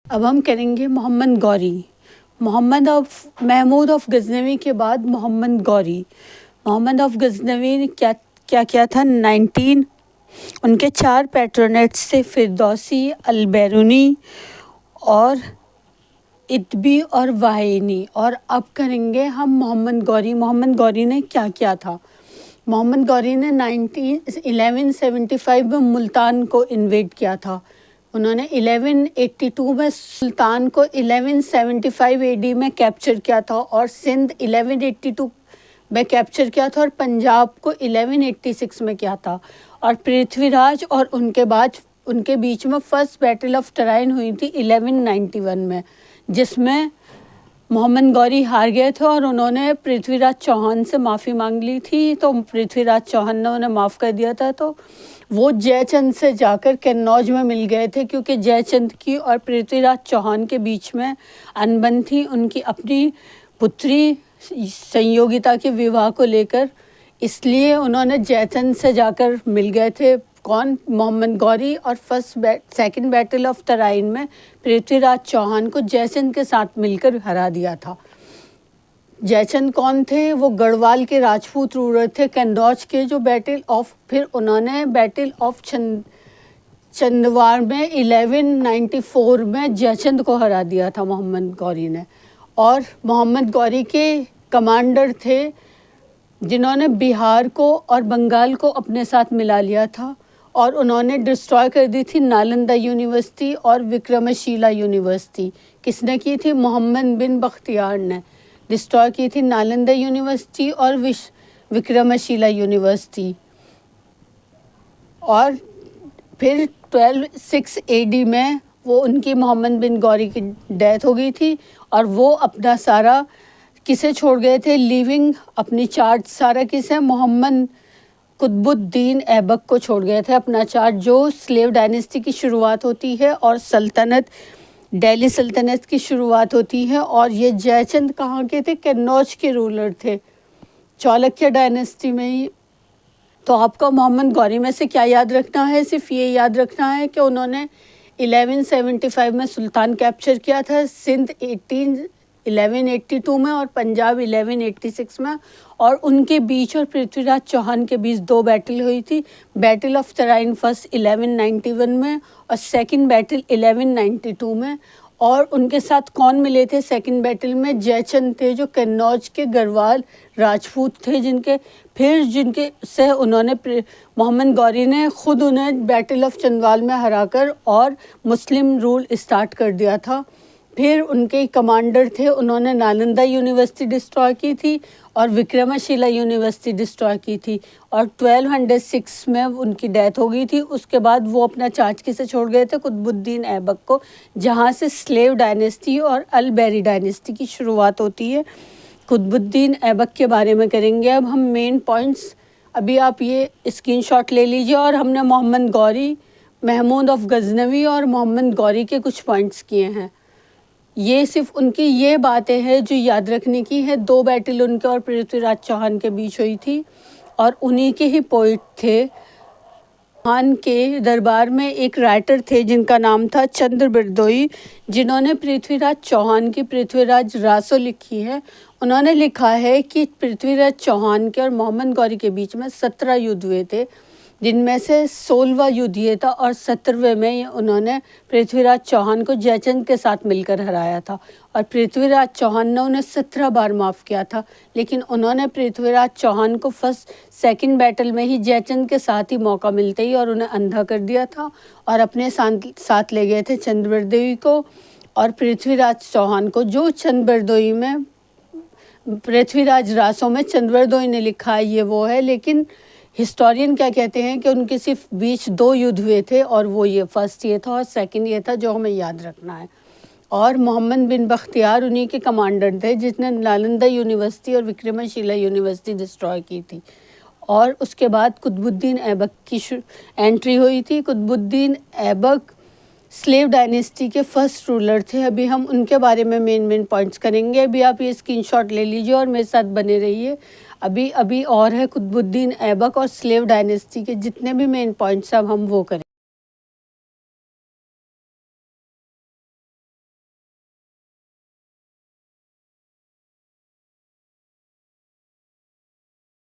अब हम करेंगे मोहम्मद गौरी। महमूद ऑफ गजनवी के बाद मोहम्मद गौरी। मोहम्मद ऑफ गजनवी ने क्या क्या किया था? 19 उनके 4 पैट्रोनेट्स थे, फिरदौसी, अलबैरूनी और इतबी और वाहिनी। और अब करेंगे हम मोहम्मद गौरी। मोहम्मद गौरी ने क्या किया था? मोहम्मद गौरी ने 1175 में मुल्तान को इन्वेड किया था। उन्होंने 1182 में सुल्तान को 1175 एडी में कैप्चर किया था और सिंध 1182 में कैप्चर किया था और पंजाब को 1186 में किया था। और पृथ्वीराज और उनके बाद उनके बीच में फर्स्ट बैटल ऑफ तराइन हुई थी 1191 में, जिसमें मोहम्मद गौरी हार गए थे और उन्होंने पृथ्वीराज चौहान से माफ़ी मांग ली थी। तो पृथ्वीराज चौहान ने उन्हें माफ़ कर दिया था। तो वो जयचंद से जाकर कन्नौज में मिल गए थे, क्योंकि जयचंद की और पृथ्वीराज चौहान के बीच में अनबन थी उनकी अपनी पुत्री संयोगिता के विवाह को लेकर। इसलिए उन्होंने जयचंद से जाकर मिल गए थे। कौन? मोहम्मद गौरी। और सेकंड बैटल ऑफ तराइन में पृथ्वीराज चौहान को जयचंद के साथ मिलकर हरा दिया था। जयचंद कौन थे? वो गढ़वाल के राजपूत रूलर थे, कन्नौज के जो बैटल ऑफ, फिर उन्होंने बैटल ऑफ चंदवार में 1194 में जयचंद को हरा दिया था मोहम्मद गौरी ने। और मोहम्मद गौरी के कमांडर थे जिन्होंने बिहार को और बंगाल को अपने साथ मिला लिया था और उन्होंने डिस्ट्रॉय कर दी थी नालंदा यूनिवर्सिटी और विक्रमशिला यूनिवर्सिटी। किसने की थी? मोहम्मद बिन बख्तियार ने डिस्ट्रॉय की थी नालंदा यूनिवर्सिटी और विक्रमशिला यूनिवर्सिटी। और फिर 1206 एडी में वो उनकी मोहम्मद बिन गौरी की डेथ हो गई थी और वो अपना सारा किसे छोड़ गए थे? लिविंग अपनी चार्ज सारा किसे? मोहम्मद कुतुबुद्दीन ऐबक को छोड़ गए थे अपना चार्ज, जो स्लेव डायनेस्टी की शुरुआत होती है और सल्तनत दिल्ली सल्तनत की शुरुआत होती है। और ये जयचंद कहाँ के थे? कन्नौज के रूलर थे, चालुक्य डायनेस्टी में ही। तो आपको मोहम्मद गौरी में से क्या याद रखना है? सिर्फ ये याद रखना है कि उन्होंने 1175 में सुल्तान कैप्चर किया था, सिंध 1182 में और पंजाब 1186 में। और उनके बीच और पृथ्वीराज चौहान के बीच 2 बैटल हुई थी। बैटल ऑफ तराइन फर्स्ट 1191 में और सेकंड बैटल 1192 में। और उनके साथ कौन मिले थे सेकंड बैटल में? जयचंद थे, जो कन्नौज के गढ़वाल राजपूत थे, जिनके से उन्होंने मोहम्मद गौरी ने खुद उन्हें बैटल ऑफ चंदवाल में हराकर और मुस्लिम रूल स्टार्ट कर दिया था। फिर उनके कमांडर थे, उन्होंने नालंदा यूनिवर्सिटी डिस्ट्रॉय की थी और विक्रमशिला यूनिवर्सिटी डिस्ट्रॉय की थी और 1206 में उनकी डेथ हो गई थी। उसके बाद वो अपना चार्ज किसे छोड़ गए थे? कुतुबुद्दीन ऐबक को, जहाँ से स्लेव डायनेस्टी और अलबेरी डायनेस्टी की शुरुआत होती है। कुतुबुद्दीन ऐबक के बारे में करेंगे अब हम मेन पॉइंट्स। अभी आप ये स्क्रीनशॉट ले लीजिए। और हमने मोहम्मद गौरी, महमूद ऑफ गजनवी और मोहम्मद गौरी के कुछ पॉइंट्स किए हैं। ये सिर्फ उनकी ये बातें हैं जो याद रखने की है। 2 बैटल उनके और पृथ्वीराज चौहान के बीच हुई थी और उन्हीं के ही पोइट थे। चौहान के दरबार में एक राइटर थे जिनका नाम था चंद्र बरदोई, जिन्होंने पृथ्वीराज चौहान की पृथ्वीराज रासो लिखी है। उन्होंने लिखा है कि पृथ्वीराज चौहान के और मोहम्मद गौरी के बीच में 17 युद्ध हुए थे, जिनमें से 16वां युद्ध ये था और 17वें में उन्होंने पृथ्वीराज चौहान को जयचंद के साथ मिलकर हराया था। और पृथ्वीराज चौहान ने उन्हें 17 बार माफ़ किया था, लेकिन उन्होंने पृथ्वीराज चौहान को सेकंड बैटल में ही जयचंद के साथ ही मौका मिलते ही और उन्हें अंधा कर दिया था और अपने साथ ले गए थे चंद्र बरदोई को और पृथ्वीराज चौहान को, जो चंद्र बरदोई में पृथ्वीराज रासों में चंद्र बरदोई ने लिखा है, ये वो है। लेकिन हिस्टोरियन क्या कहते हैं कि उनके सिर्फ बीच 2 युद्ध हुए थे और वो ये फर्स्ट ये था और सेकंड ये था, जो हमें याद रखना है। और मोहम्मद बिन बख्तियार उन्हीं के कमांडर थे जिसने नालंदा यूनिवर्सिटी और विक्रमशिला यूनिवर्सिटी डिस्ट्रॉय की थी। और उसके बाद कुतुबुद्दीन ऐबक की एंट्री हुई थी। कुतुबुद्दीन ऐबक स्लेव डायनेस्टी के फर्स्ट रूलर थे। अभी हम उनके बारे में मेन पॉइंट्स करेंगे। अभी आप ये स्क्रीनशॉट ले लीजिए और मेरे साथ बने रहिए। अभी और है कुतुबुद्दीन ऐबक और स्लेव डायनेस्टी के जितने भी मेन पॉइंट्स अब हम वो करें।